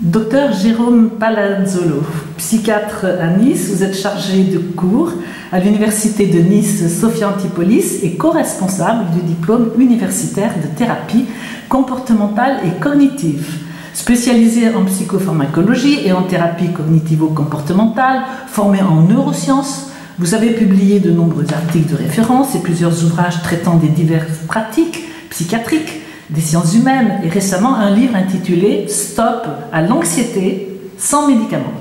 Docteur Jérôme Palazzolo, psychiatre à Nice, vous êtes chargé de cours à l'université de Nice Sophia Antipolis et co-responsable du diplôme universitaire de thérapie comportementale et cognitive. Spécialisé en psychopharmacologie et en thérapie cognitivo-comportementale, formé en neurosciences, vous avez publié de nombreux articles de référence et plusieurs ouvrages traitant des diverses pratiques psychiatriques, des sciences humaines et récemment un livre intitulé « Stop à l'anxiété sans médicaments ».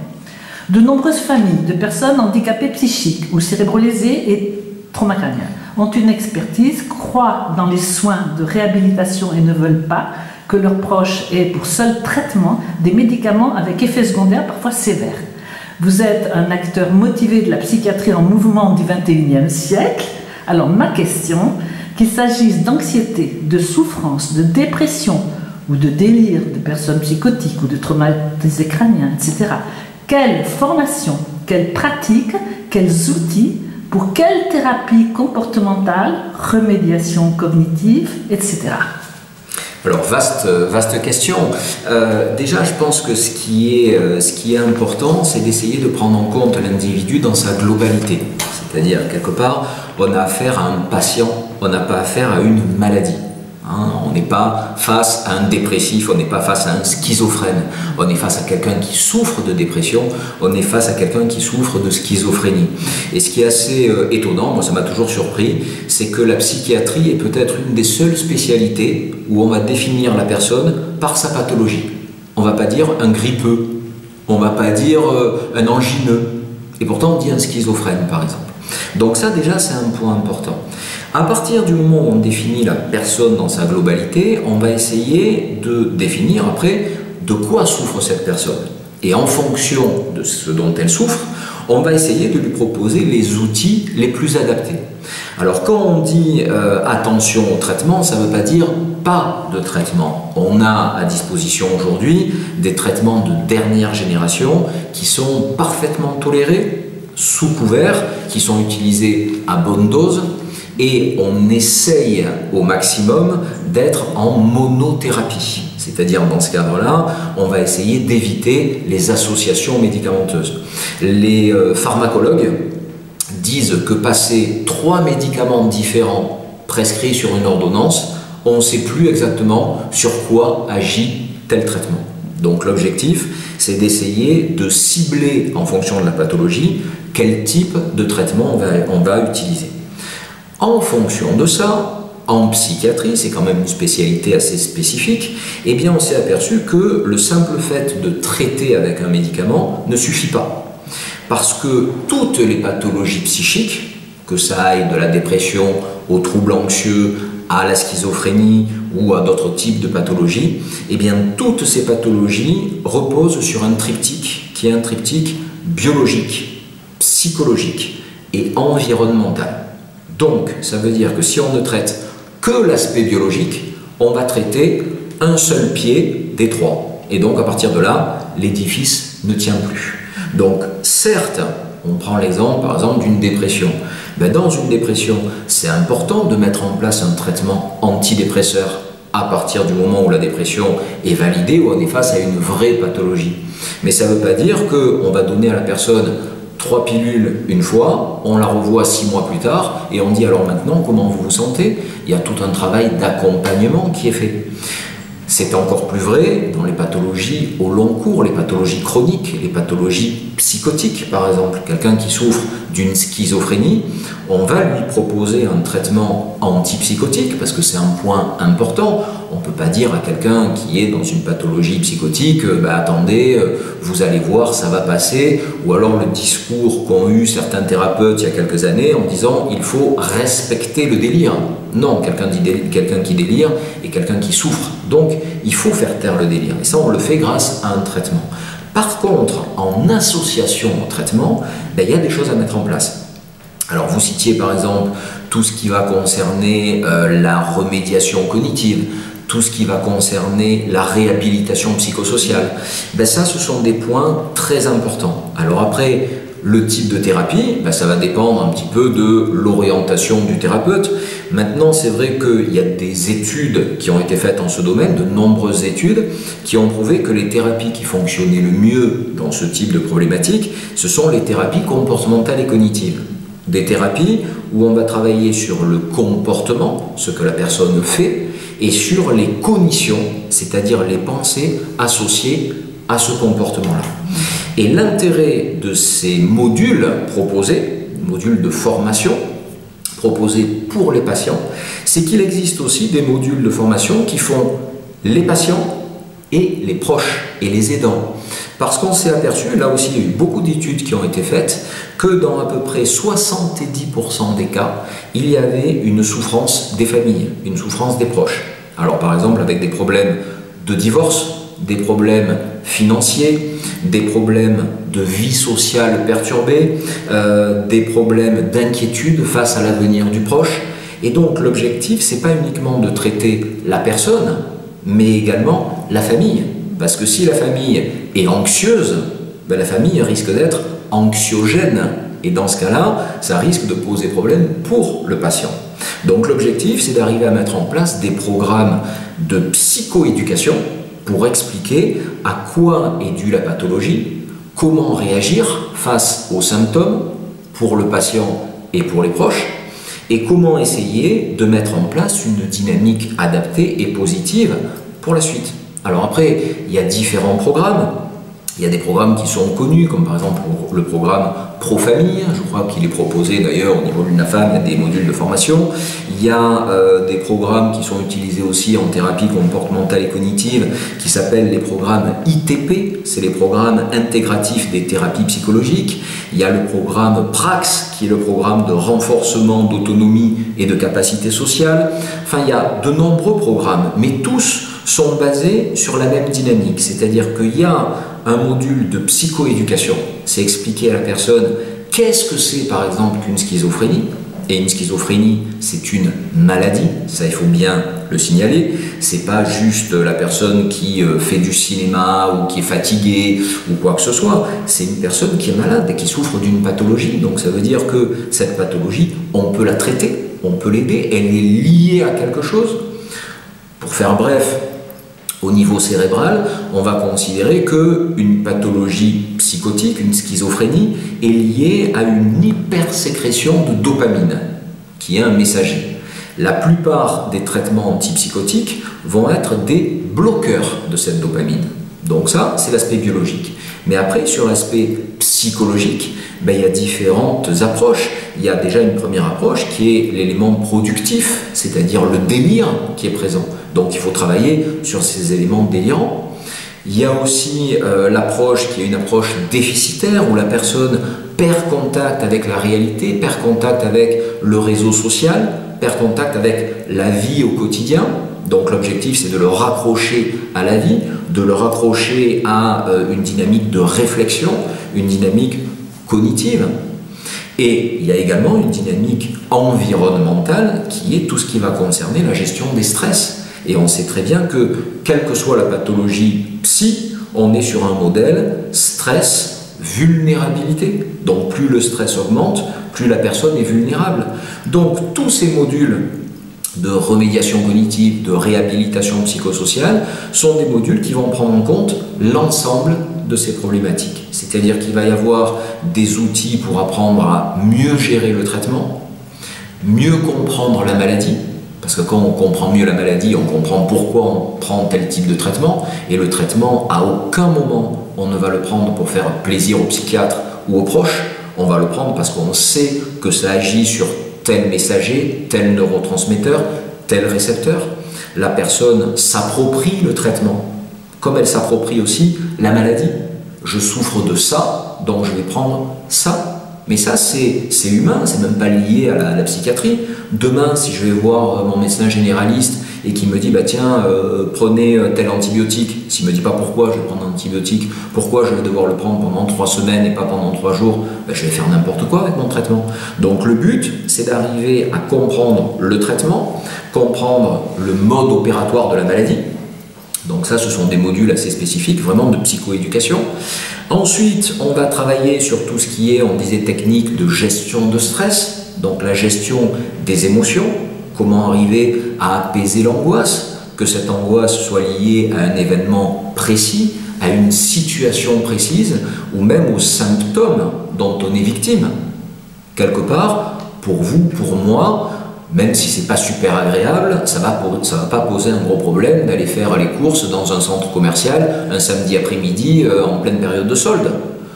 De nombreuses familles de personnes handicapées psychiques ou cérébrolésées et traumacrâniennes ont une expertise, croient dans les soins de réhabilitation et ne veulent pas que leurs proches aient pour seul traitement des médicaments avec effets secondaires parfois sévères. Vous êtes un acteur motivé de la psychiatrie en mouvement du XXIe siècle. Alors ma question, qu'il s'agisse d'anxiété, de souffrance, de dépression ou de délire de personnes psychotiques ou de traumatisés crâniens, etc. Quelle formation, quelle pratique, quels outils, pour quelle thérapie comportementale, remédiation cognitive, etc. Alors, vaste question. Déjà, je pense que ce qui est important, c'est d'essayer de prendre en compte l'individu dans sa globalité. C'est-à-dire, quelque part, on a affaire à un patient, on n'a pas affaire à une maladie. On n'est pas face à un dépressif, on n'est pas face à un schizophrène, on est face à quelqu'un qui souffre de dépression, on est face à quelqu'un qui souffre de schizophrénie. Et ce qui est assez étonnant, moi ça m'a toujours surpris, c'est que la psychiatrie est peut-être une des seules spécialités où on va définir la personne par sa pathologie. On ne va pas dire un grippeux, on ne va pas dire un angineux, et pourtant on dit un schizophrène par exemple. Donc ça déjà c'est un point important. À partir du moment où on définit la personne dans sa globalité, on va essayer de définir après de quoi souffre cette personne. Et en fonction de ce dont elle souffre, on va essayer de lui proposer les outils les plus adaptés. Alors quand on dit attention au traitement, ça ne veut pas dire pas de traitement. On a à disposition aujourd'hui des traitements de dernière génération qui sont parfaitement tolérés, sous couvert, qui sont utilisés à bonne dose. Et on essaye au maximum d'être en monothérapie. C'est-à-dire, dans ce cadre-là, on va essayer d'éviter les associations médicamenteuses. Les pharmacologues disent que passer 3 médicaments différents prescrits sur une ordonnance, on ne sait plus exactement sur quoi agit tel traitement. Donc l'objectif, c'est d'essayer de cibler en fonction de la pathologie quel type de traitement on va utiliser. En fonction de ça, en psychiatrie, c'est quand même une spécialité assez spécifique, eh bien on s'est aperçu que le simple fait de traiter avec un médicament ne suffit pas. Parce que toutes les pathologies psychiques, que ça aille de la dépression aux troubles anxieux, à la schizophrénie ou à d'autres types de pathologies, eh bien toutes ces pathologies reposent sur un triptyque qui est un triptyque biologique, psychologique et environnemental. Donc, ça veut dire que si on ne traite que l'aspect biologique, on va traiter un seul pied des 3. Et donc, à partir de là, l'édifice ne tient plus. Donc, certes, on prend l'exemple, par exemple, d'une dépression. Dans une dépression, c'est important de mettre en place un traitement antidépresseur à partir du moment où la dépression est validée, où on est face à une vraie pathologie. Mais ça ne veut pas dire qu'on va donner à la personne 3 pilules une fois, on la revoit 6 mois plus tard et on dit alors maintenant comment vous vous sentez? Il y a tout un travail d'accompagnement qui est fait. C'est encore plus vrai dans les pathologies au long cours, les pathologies chroniques, les pathologies psychotiques par exemple. Quelqu'un qui souffre d'une schizophrénie, on va lui proposer un traitement antipsychotique parce que c'est un point important. On ne peut pas dire à quelqu'un qui est dans une pathologie psychotique attendez, vous allez voir, ça va passer, ou alors le discours qu'ont eu certains thérapeutes il y a quelques années en disant il faut respecter le délire. Non, quelqu'un qui délire et quelqu'un qui souffre. Donc, il faut faire taire le délire. Et ça, on le fait grâce à un traitement. Par contre, en association au traitement, il y a des choses à mettre en place. Alors, vous citiez par exemple tout ce qui va concerner la remédiation cognitive, tout ce qui va concerner la réhabilitation psychosociale. Ça, ce sont des points très importants. Alors après, le type de thérapie, ça va dépendre un petit peu de l'orientation du thérapeute, Maintenant, c'est vrai qu'il y a des études qui ont été faites en ce domaine, de nombreuses études, qui ont prouvé que les thérapies qui fonctionnaient le mieux dans ce type de problématique, ce sont les thérapies comportementales et cognitives. Des thérapies où on va travailler sur le comportement, ce que la personne fait, et sur les cognitions, c'est-à-dire les pensées associées à ce comportement-là. Et l'intérêt de ces modules proposés, modules de formation proposés pour les patients, c'est qu'il existe aussi des modules de formation qui font les patients et les proches et les aidants. Parce qu'on s'est aperçu, là aussi il y a eu beaucoup d'études qui ont été faites, que dans à peu près 70% des cas, il y avait une souffrance des familles, une souffrance des proches. Alors par exemple avec des problèmes de divorce, des problèmes financiers, des problèmes de vie sociale perturbée, des problèmes d'inquiétude face à l'avenir du proche. Et donc l'objectif, c'est pas uniquement de traiter la personne, mais également la famille. Parce que si la famille est anxieuse, ben la famille risque d'être anxiogène. Et dans ce cas-là, ça risque de poser problème pour le patient. Donc l'objectif, c'est d'arriver à mettre en place des programmes de psychoéducation pour expliquer à quoi est due la pathologie, comment réagir face aux symptômes pour le patient et pour les proches, et comment essayer de mettre en place une dynamique adaptée et positive pour la suite. Alors après, il y a différents programmes. Il y a des programmes qui sont connus, comme par exemple le programme Pro-Famille, je crois qu'il est proposé d'ailleurs au niveau de l'UNAFAM, il y a des modules de formation. Il y a des programmes qui sont utilisés aussi en thérapie comportementale et cognitive, qui s'appellent les programmes ITP, c'est les programmes intégratifs des thérapies psychologiques. Il y a le programme PRAX, qui est le programme de renforcement d'autonomie et de capacité sociale. Enfin, il y a de nombreux programmes, mais tous sont basés sur la même dynamique, c'est-à-dire qu'il y a un module de psychoéducation, c'est expliquer à la personne qu'est-ce que c'est par exemple qu'une schizophrénie, et une schizophrénie c'est une maladie, ça il faut bien le signaler, c'est pas juste la personne qui fait du cinéma ou qui est fatiguée ou quoi que ce soit, c'est une personne qui est malade et qui souffre d'une pathologie, donc ça veut dire que cette pathologie, on peut la traiter, on peut l'aider, elle est liée à quelque chose. Pour faire bref, au niveau cérébral, on va considérer qu'une pathologie psychotique, une schizophrénie, est liée à une hypersécrétion de dopamine, qui est un messager. La plupart des traitements antipsychotiques vont être des bloqueurs de cette dopamine. Donc ça, c'est l'aspect biologique. Mais après, sur l'aspect psychologique, il y a différentes approches. Il y a déjà une première approche qui est l'élément productif, c'est-à-dire le délire qui est présent. Donc il faut travailler sur ces éléments délirants. Il y a aussi l'approche qui est une approche déficitaire où la personne perd contact avec la réalité, perd contact avec le réseau social, perd contact avec la vie au quotidien. Donc l'objectif c'est de le raccrocher à la vie, de le raccrocher à une dynamique de réflexion, une dynamique cognitive. Et il y a également une dynamique environnementale qui est tout ce qui va concerner la gestion des stress. Et on sait très bien que, quelle que soit la pathologie psy, on est sur un modèle stress, vulnérabilité. Donc plus le stress augmente, plus la personne est vulnérable. Donc tous ces modules de remédiation cognitive, de réhabilitation psychosociale, sont des modules qui vont prendre en compte l'ensemble de ces problématiques. C'est-à-dire qu'il va y avoir des outils pour apprendre à mieux gérer le traitement, mieux comprendre la maladie, parce que quand on comprend mieux la maladie, on comprend pourquoi on prend tel type de traitement, et le traitement, à aucun moment, on ne va le prendre pour faire plaisir au psychiatre ou aux proches, on va le prendre parce qu'on sait que ça agit sur tel messager, tel neurotransmetteur, tel récepteur. La personne s'approprie le traitement, comme elle s'approprie aussi la maladie. Je souffre de ça, donc je vais prendre ça. Mais ça, c'est humain, c'est même pas lié à la psychiatrie. Demain, si je vais voir mon médecin généraliste et qui me dit bah tiens, prenez tel antibiotique, s'il me dit pas pourquoi je vais prendre un antibiotique, pourquoi je vais devoir le prendre pendant 3 semaines et pas pendant 3 jours, je vais faire n'importe quoi avec mon traitement. Donc le but, c'est d'arriver à comprendre le traitement, comprendre le mode opératoire de la maladie. Donc ça, ce sont des modules assez spécifiques, vraiment de psychoéducation. Ensuite, on va travailler sur tout ce qui est, on disait, technique de gestion de stress, donc la gestion des émotions. comment arriver à apaiser l'angoisse, que cette angoisse soit liée à un événement précis, à une situation précise, ou même aux symptômes dont on est victime. Quelque part, pour vous, pour moi, même si c'est pas super agréable, ça va pas poser un gros problème d'aller faire les courses dans un centre commercial un samedi après-midi en pleine période de solde.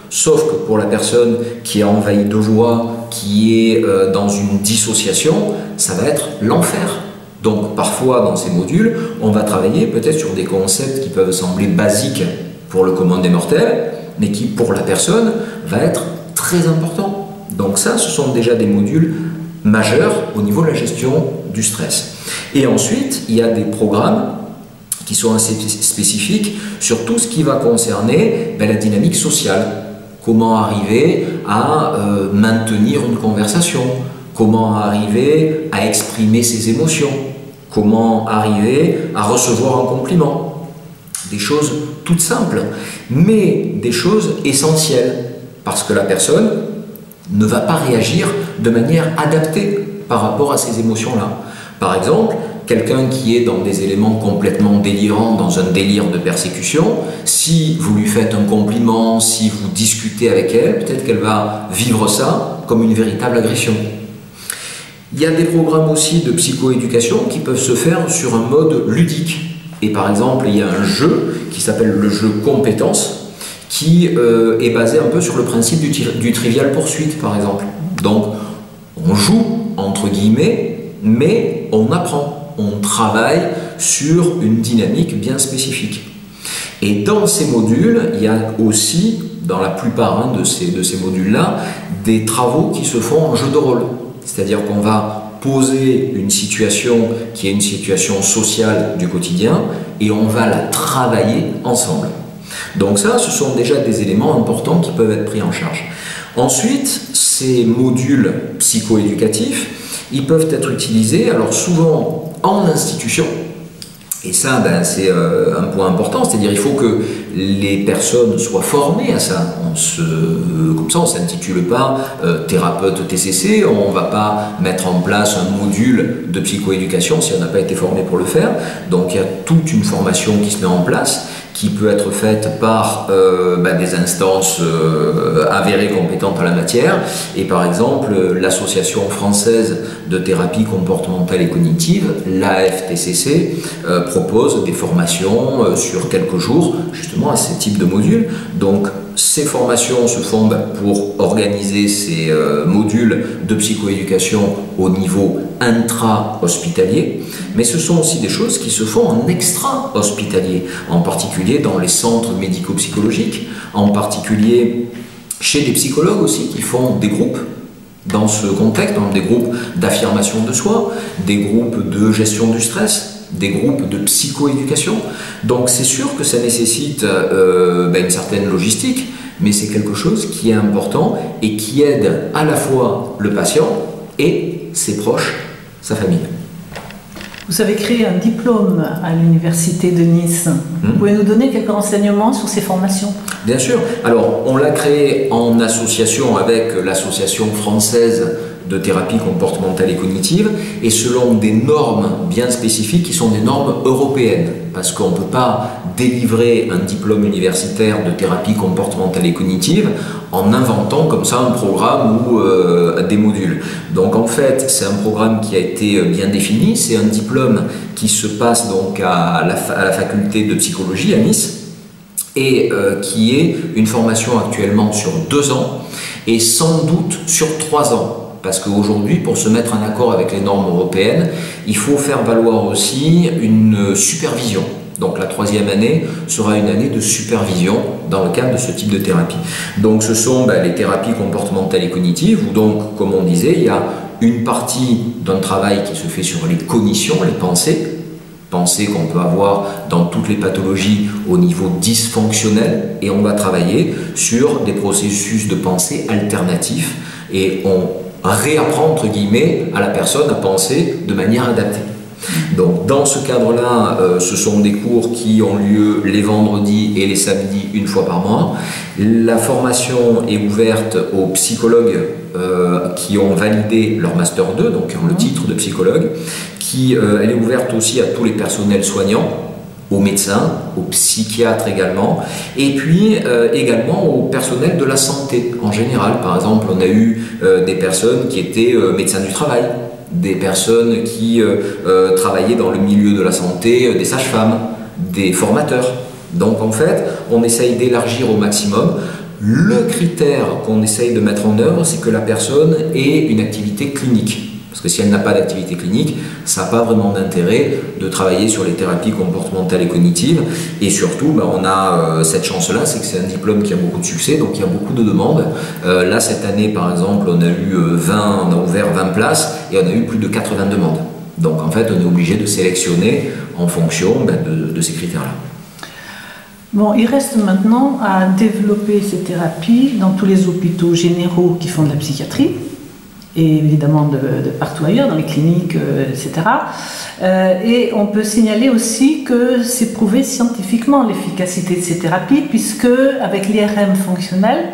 Sauf que pour la personne qui est envahie de joie, qui est dans une dissociation, ça va être l'enfer. Donc parfois dans ces modules, on va travailler peut-être sur des concepts qui peuvent sembler basiques pour le commun des mortels, mais qui pour la personne va être très important. Donc ça, ce sont déjà des modules majeurs au niveau de la gestion du stress. Et ensuite, il y a des programmes qui sont assez spécifiques sur tout ce qui va concerner la dynamique sociale. Comment arriver à maintenir une conversation, comment arriver à exprimer ses émotions, comment arriver à recevoir un compliment. Des choses toutes simples, mais des choses essentielles, parce que la personne ne va pas réagir de manière adaptée par rapport à ces émotions-là. Par exemple, quelqu'un qui est dans des éléments complètement délirants, dans un délire de persécution, si vous lui faites un compliment, si vous discutez avec elle, peut-être qu'elle va vivre ça comme une véritable agression. Il y a des programmes aussi de psychoéducation qui peuvent se faire sur un mode ludique. Et par exemple, il y a un jeu qui s'appelle le jeu Compétences, qui est basé un peu sur le principe du trivial poursuite, par exemple. Donc, on joue, entre guillemets, mais on apprend. On travaille sur une dynamique bien spécifique. Et dans ces modules, il y a aussi, dans la plupart de ces modules-là, des travaux qui se font en jeu de rôle. C'est-à-dire qu'on va poser une situation qui est une situation sociale du quotidien et on va la travailler ensemble. Donc ça, ce sont déjà des éléments importants qui peuvent être pris en charge. Ensuite, ces modules psychoéducatifs, ils peuvent être utilisés, alors souvent en institution, et ça, c'est un point important, c'est-à-dire il faut que les personnes soient formées à ça. Comme ça, on ne s'intitule pas thérapeute TCC, on ne va pas mettre en place un module de psychoéducation si on n'a pas été formé pour le faire. Donc il y a toute une formation qui se met en place, qui peut être faite par des instances avérées compétentes en la matière. Et par exemple, l'Association française de thérapie comportementale et cognitive, l'AFTCC, propose des formations sur quelques jours, justement à ce type de modules. Donc, ces formations se font pour organiser ces modules de psychoéducation au niveau intra-hospitalier, mais ce sont aussi des choses qui se font en extra-hospitalier, en particulier dans les centres médico-psychologiques, en particulier chez des psychologues aussi qui font des groupes dans ce contexte, des groupes d'affirmation de soi, des groupes de gestion du stress, des groupes de psychoéducation. Donc c'est sûr que ça nécessite une certaine logistique, mais c'est quelque chose qui est important et qui aide à la fois le patient et ses proches, sa famille. Vous avez créé un diplôme à l'Université de Nice. Vous pouvez nous donner quelques renseignements sur ces formations? Bien sûr. Alors, on l'a créé en association avec l'Association française de thérapie comportementale et cognitive et selon des normes bien spécifiques qui sont des normes européennes, parce qu'on ne peut pas délivrer un diplôme universitaire de thérapie comportementale et cognitive en inventant comme ça un programme ou des modules. Donc en fait, c'est un programme qui a été bien défini, c'est un diplôme qui se passe donc à la faculté de psychologie à Nice et qui est une formation actuellement sur 2 ans et sans doute sur 3 ans. Parce qu'aujourd'hui, pour se mettre en accord avec les normes européennes, il faut faire valoir aussi une supervision. Donc la 3e année sera une année de supervision dans le cadre de ce type de thérapie. Donc ce sont les thérapies comportementales et cognitives, où donc, comme on disait, il y a une partie d'un travail qui se fait sur les cognitions, les pensées qu'on peut avoir dans toutes les pathologies au niveau dysfonctionnel, et on va travailler sur des processus de pensée alternatifs, et on réapprend entre guillemets à la personne à penser de manière adaptée. Donc dans ce cadre-là, ce sont des cours qui ont lieu les vendredis et les samedis une fois par mois. La formation est ouverte aux psychologues qui ont validé leur Master 2, donc qui ont le titre de psychologue, elle est ouverte aussi à tous les personnels soignants, aux médecins, aux psychiatres également, et puis également au personnel de la santé en général. Par exemple, on a eu des personnes qui étaient médecins du travail, des personnes qui travaillaient dans le milieu de la santé, des sages-femmes, des formateurs. Donc en fait, on essaye d'élargir au maximum. Le critère qu'on essaye de mettre en œuvre, c'est que la personne ait une activité clinique. Parce que si elle n'a pas d'activité clinique, ça n'a pas vraiment d'intérêt de travailler sur les thérapies comportementales et cognitives. Et surtout, on a cette chance-là, c'est que c'est un diplôme qui a beaucoup de succès, donc il y a beaucoup de demandes. Là, cette année, par exemple, on a ouvert 20 places et on a eu plus de 80 demandes. Donc en fait, on est obligé de sélectionner en fonction de ces critères-là. Bon, il reste maintenant à développer ces thérapies dans tous les hôpitaux généraux qui font de la psychiatrie, et évidemment de partout ailleurs, dans les cliniques, etc. Et on peut signaler aussi que c'est prouvé scientifiquement l'efficacité de ces thérapies, puisque avec l'IRM fonctionnel,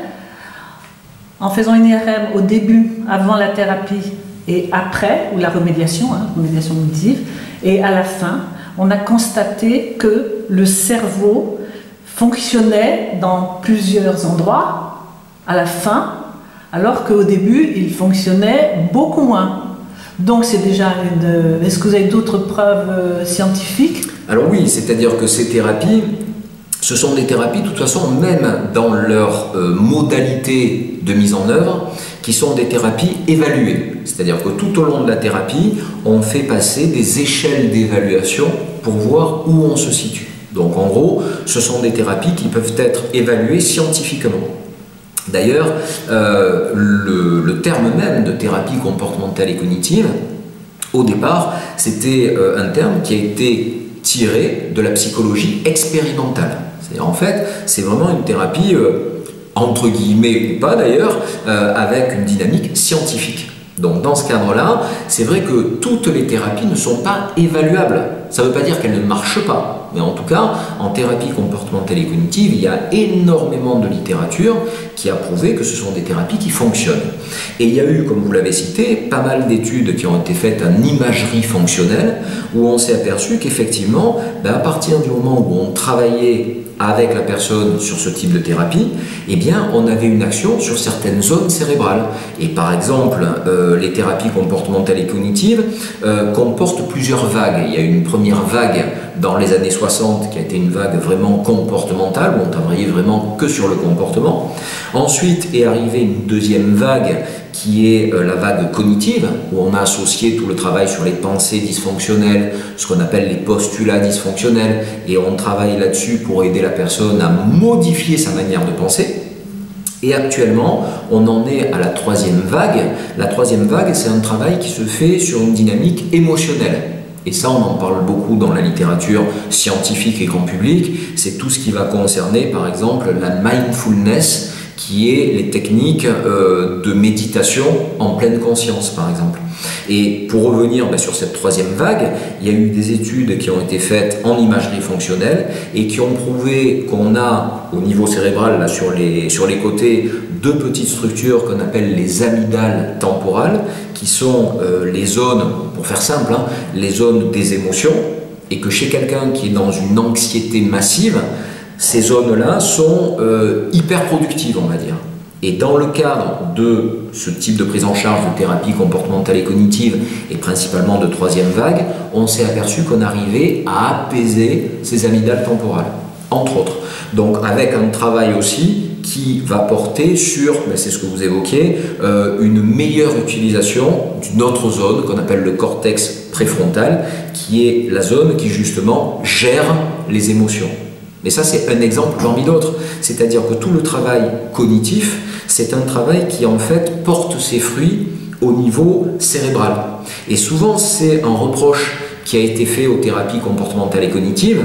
en faisant une IRM au début, avant la thérapie et après, ou la remédiation, remédiation cognitive, et à la fin, on a constaté que le cerveau fonctionnait dans plusieurs endroits à la fin, alors qu'au début, il fonctionnait beaucoup moins. Donc c'est déjà une... Est-ce que vous avez d'autres preuves scientifiques? Alors oui, c'est-à-dire que ces thérapies, ce sont des thérapies, de toute façon, même dans leur modalité de mise en œuvre, qui sont des thérapies évaluées. C'est-à-dire que tout au long de la thérapie, on fait passer des échelles d'évaluation pour voir où on se situe. Donc en gros, ce sont des thérapies qui peuvent être évaluées scientifiquement. D'ailleurs, le terme même de thérapie comportementale et cognitive, au départ, c'était un terme qui a été tiré de la psychologie expérimentale. C'est-à-dire, en fait, c'est vraiment une thérapie, entre guillemets ou pas d'ailleurs, avec une dynamique scientifique. Donc dans ce cadre-là, c'est vrai que toutes les thérapies ne sont pas évaluables. Ça ne veut pas dire qu'elles ne marchent pas, mais en tout cas, en thérapie comportementale et cognitive, il y a énormément de littérature qui a prouvé que ce sont des thérapies qui fonctionnent. Et il y a eu, comme vous l'avez cité, pas mal d'études qui ont été faites en imagerie fonctionnelle, où on s'est aperçu qu'effectivement, à partir du moment où on travaillait avec la personne sur ce type de thérapie, eh bien, on avait une action sur certaines zones cérébrales. Et par exemple, les thérapies comportementales et cognitives comportent plusieurs vagues. Il y a une première vague dans les années 60 qui a été une vague vraiment comportementale, où on travaillait vraiment que sur le comportement. Ensuite est arrivée une deuxième vague qui est la vague cognitive, où on a associé tout le travail sur les pensées dysfonctionnelles, ce qu'on appelle les postulats dysfonctionnels, et on travaille là-dessus pour aider la personne à modifier sa manière de penser. Et actuellement, on en est à la troisième vague. La troisième vague, c'est un travail qui se fait sur une dynamique émotionnelle. Et ça, on en parle beaucoup dans la littérature scientifique et grand public. C'est tout ce qui va concerner, par exemple, la mindfulness, qui est les techniques de méditation en pleine conscience, par exemple. Et pour revenir sur cette troisième vague, il y a eu des études qui ont été faites en imagerie fonctionnelle et qui ont prouvé qu'on a, au niveau cérébral, là, sur les côtés, deux petites structures qu'on appelle les amygdales temporales, qui sont les zones, pour faire simple, les zones des émotions, et que chez quelqu'un qui est dans une anxiété massive, ces zones-là sont hyper productives, on va dire. Et dans le cadre de ce type de prise en charge de thérapie comportementale et cognitive, et principalement de troisième vague, on s'est aperçu qu'on arrivait à apaiser ces amygdales temporales, entre autres. Donc avec un travail aussi qui va porter sur, c'est ce que vous évoquiez, une meilleure utilisation d'une autre zone qu'on appelle le cortex préfrontal, qui est la zone qui justement gère les émotions. Mais ça, c'est un exemple parmi d'autres. C'est-à-dire que tout le travail cognitif, c'est un travail qui, en fait, porte ses fruits au niveau cérébral. Et souvent, c'est un reproche qui a été fait aux thérapies comportementales et cognitives,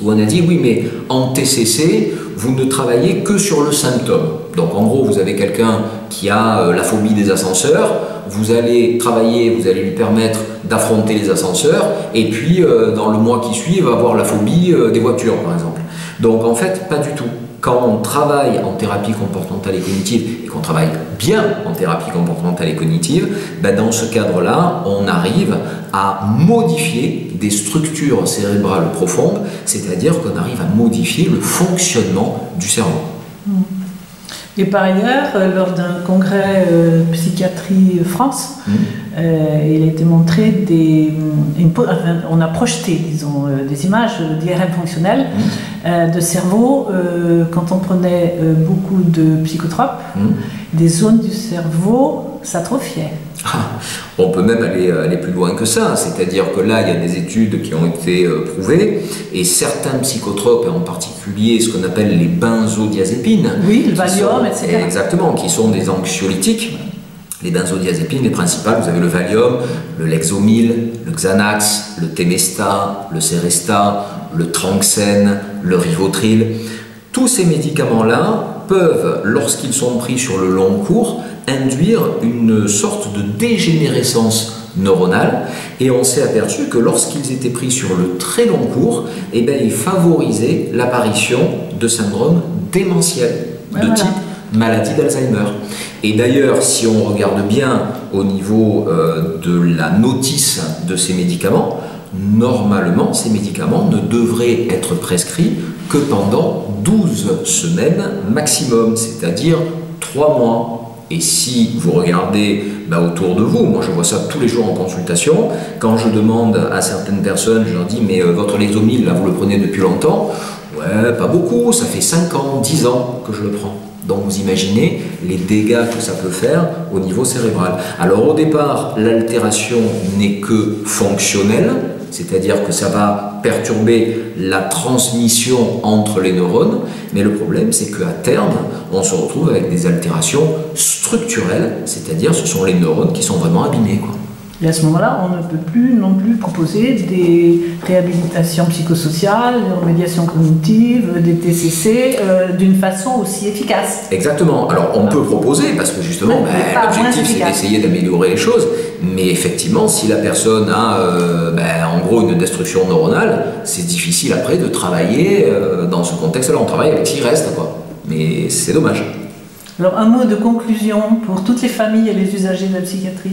où on a dit, oui, mais en TCC, vous ne travaillez que sur le symptôme. Donc en gros, vous avez quelqu'un qui a la phobie des ascenseurs, vous allez travailler, vous allez lui permettre d'affronter les ascenseurs, et puis dans le mois qui suit, il va avoir la phobie des voitures, par exemple. Donc en fait, pas du tout. Quand on travaille en thérapie comportementale et cognitive, et qu'on travaille bien en thérapie comportementale et cognitive, ben dans ce cadre-là, on arrive à modifier des structures cérébrales profondes, c'est-à-dire qu'on arrive à modifier le fonctionnement du cerveau. Et par ailleurs, lors d'un congrès Psychiatrie France, il a été montré on a projeté, disons, des images d'IRM fonctionnelles de cerveau quand on prenait beaucoup de psychotropes, des zones du cerveau s'atrophiaient. On peut même aller plus loin que ça, c'est-à-dire que là, il y a des études qui ont été prouvées, et certains psychotropes, et en particulier ce qu'on appelle les benzodiazépines, oui, le Valium, etc. Exactement, qui sont des anxiolytiques. Les benzodiazépines, les principales, vous avez le Valium, le Lexomil, le Xanax, le Temesta, le Seresta, le Tranxène, le Rivotril. Tous ces médicaments-là peuvent, lorsqu'ils sont pris sur le long cours, induire une sorte de dégénérescence neuronale, et on s'est aperçu que lorsqu'ils étaient pris sur le très long cours, eh bien, ils favorisaient l'apparition de syndromes démentiels de type maladie d'Alzheimer. Et d'ailleurs, si on regarde bien au niveau de la notice de ces médicaments, normalement, ces médicaments ne devraient être prescrits que pendant 12 semaines maximum, c'est-à-dire 3 mois. Et si vous regardez autour de vous, moi je vois ça tous les jours en consultation, quand je demande à certaines personnes, je leur dis mais votre Lexomil, là vous le prenez depuis longtemps? Ouais, pas beaucoup, ça fait 5 ans, 10 ans que je le prends. Donc vous imaginez les dégâts que ça peut faire au niveau cérébral. Alors au départ, l'altération n'est que fonctionnelle, c'est-à-dire que ça va perturber la transmission entre les neurones, mais le problème c'est qu'à terme, on se retrouve avec des altérations structurelles, c'est-à-dire ce sont les neurones qui sont vraiment abîmés, quoi. Et à ce moment-là, on ne peut plus non plus proposer des réhabilitations psychosociales, des remédiations cognitives, des TCC d'une façon aussi efficace. Exactement. Alors on peut proposer, parce que justement, l'objectif c'est d'essayer d'améliorer les choses, mais effectivement, si la personne a en gros une destruction neuronale, c'est difficile après de travailler dans ce contexte-là. On travaille avec ce qui reste, quoi. Mais c'est dommage. Alors un mot de conclusion pour toutes les familles et les usagers de la psychiatrie.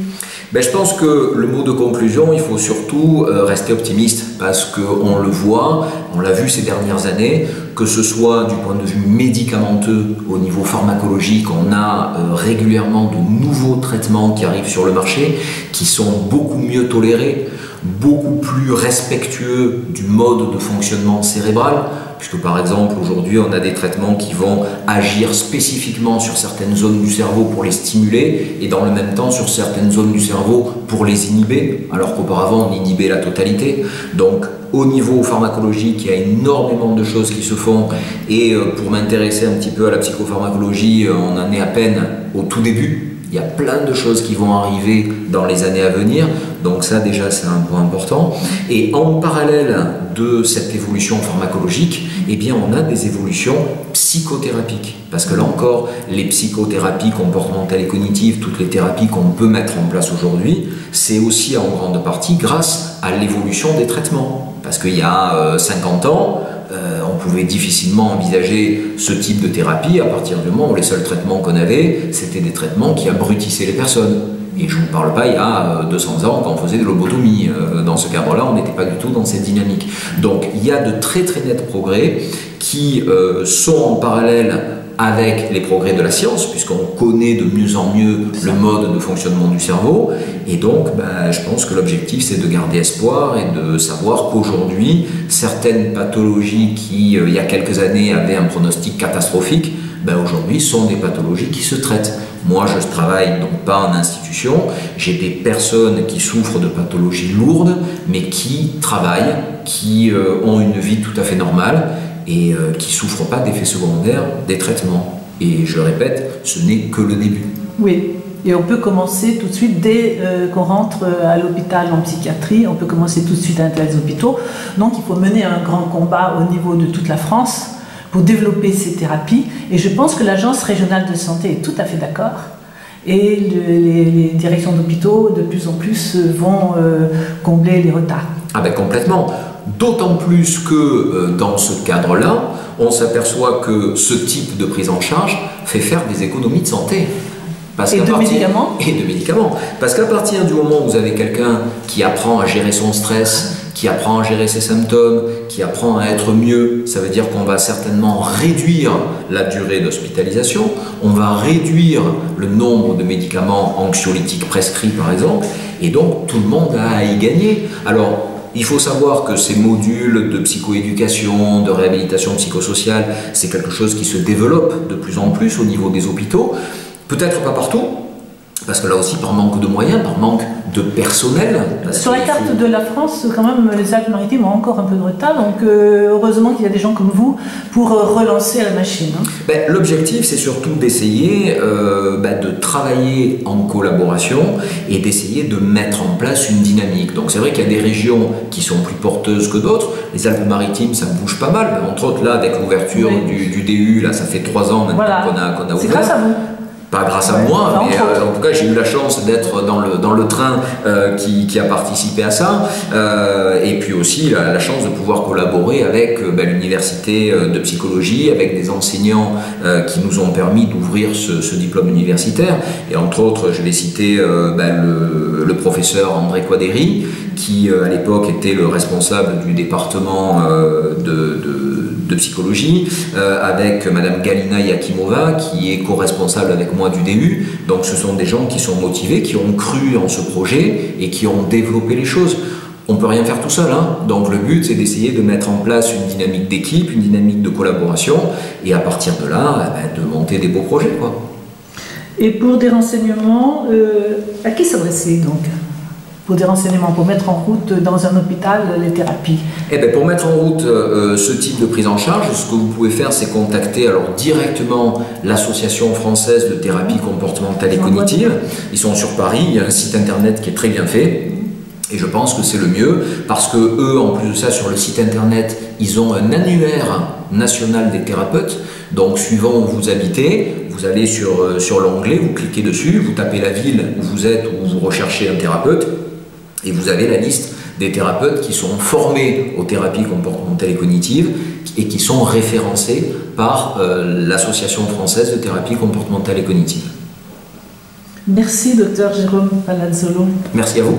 Je pense que le mot de conclusion, il faut surtout rester optimiste, parce qu'on le voit, on l'a vu ces dernières années, que ce soit du point de vue médicamenteux, au niveau pharmacologique, on a régulièrement de nouveaux traitements qui arrivent sur le marché, qui sont beaucoup mieux tolérés, beaucoup plus respectueux du mode de fonctionnement cérébral, puisque par exemple aujourd'hui on a des traitements qui vont agir spécifiquement sur certaines zones du cerveau pour les stimuler, et dans le même temps sur certaines zones du cerveau pour les inhiber, alors qu'auparavant on inhibait la totalité. Donc au niveau pharmacologique, il y a énormément de choses qui se font, et pour m'intéresser un petit peu à la psychopharmacologie, on en est à peine au tout début. Il y a plein de choses qui vont arriver dans les années à venir, donc ça déjà c'est un point important. Et en parallèle de cette évolution pharmacologique, eh bien on a des évolutions psychothérapiques. Parce que là encore, les psychothérapies comportementales et cognitives, toutes les thérapies qu'on peut mettre en place aujourd'hui, c'est aussi en grande partie grâce à l'évolution des traitements. Parce qu'il y a 50 ans, on pouvait difficilement envisager ce type de thérapie à partir du moment où les seuls traitements qu'on avait, c'était des traitements qui abrutissaient les personnes. Et je ne vous parle pas il y a 200 ans quand on faisait de lobotomie. Dans ce cadre-là, on n'était pas du tout dans cette dynamique. Donc il y a de très très nets progrès qui sont en parallèle avec les progrès de la science, puisqu'on connaît de mieux en mieux le mode de fonctionnement du cerveau. Et donc, je pense que l'objectif, c'est de garder espoir et de savoir qu'aujourd'hui, certaines pathologies qui, il y a quelques années, avaient un pronostic catastrophique, aujourd'hui, sont des pathologies qui se traitent. Moi, je travaille donc pas en institution, j'ai des personnes qui souffrent de pathologies lourdes, mais qui travaillent, qui ont une vie tout à fait normale, et qui ne souffrent pas d'effets secondaires des traitements. Et je le répète, ce n'est que le début. Oui, et on peut commencer tout de suite, dès qu'on rentre à l'hôpital en psychiatrie, on peut commencer tout de suite à intégrer les hôpitaux. Donc il faut mener un grand combat au niveau de toute la France pour développer ces thérapies. Et je pense que l'Agence régionale de santé est tout à fait d'accord. Et les directions d'hôpitaux, de plus en plus, vont combler les retards. Ah ben complètement. D'autant plus que dans ce cadre-là, on s'aperçoit que ce type de prise en charge fait faire des économies de santé. Et de médicaments. Et de médicaments. Parce qu'à partir du moment où vous avez quelqu'un qui apprend à gérer son stress, qui apprend à gérer ses symptômes, qui apprend à être mieux, ça veut dire qu'on va certainement réduire la durée d'hospitalisation, on va réduire le nombre de médicaments anxiolytiques prescrits par exemple, et donc tout le monde a à y gagner. Alors, il faut savoir que ces modules de psychoéducation, de réhabilitation psychosociale, c'est quelque chose qui se développe de plus en plus au niveau des hôpitaux. Peut-être pas partout, parce que là aussi par manque de moyens, par manque de personnel. Sur la carte de la France, quand même, les Alpes-Maritimes ont encore un peu de retard, donc heureusement qu'il y a des gens comme vous pour relancer la machine. Hein. Ben, l'objectif, c'est surtout d'essayer de travailler en collaboration et d'essayer de mettre en place une dynamique. Donc c'est vrai qu'il y a des régions qui sont plus porteuses que d'autres. Les Alpes-Maritimes, ça bouge pas mal. Entre autres, là, avec l'ouverture du DU, là, ça fait 3 ans maintenant qu'on a ouvert. C'est grâce à vous. Pas grâce à moi, mais en tout cas j'ai eu la chance d'être dans le train qui a participé à ça, et puis aussi la chance de pouvoir collaborer avec l'université de psychologie, avec des enseignants qui nous ont permis d'ouvrir ce diplôme universitaire, et entre autres je vais citer le professeur André Quadéry, qui à l'époque était le responsable du département de psychologie, avec Madame Galina Yakimova, qui est co-responsable avec moi du DU. Donc ce sont des gens qui sont motivés, qui ont cru en ce projet et qui ont développé les choses. On ne peut rien faire tout seul, hein. Donc le but c'est d'essayer de mettre en place une dynamique d'équipe, une dynamique de collaboration, et à partir de là, de monter des beaux projets, quoi. Et pour des renseignements, à qui s'adresser donc ? Pour des renseignements, pour mettre en route dans un hôpital les thérapies? Eh bien, pour mettre en route ce type de prise en charge, ce que vous pouvez faire, c'est contacter alors directement l'Association française de thérapie comportementale et cognitive. Ils sont sur Paris, il y a un site internet qui est très bien fait. Et je pense que c'est le mieux, parce que eux, en plus de ça, sur le site internet, ils ont un annuaire national des thérapeutes. Donc, suivant où vous habitez, vous allez sur l'onglet, vous cliquez dessus, vous tapez la ville où vous êtes, où vous recherchez un thérapeute, et vous avez la liste des thérapeutes qui sont formés aux thérapies comportementales et cognitives et qui sont référencés par l'Association française de thérapie comportementale et cognitive. Merci, docteur Jérôme Palazzolo. Merci à vous.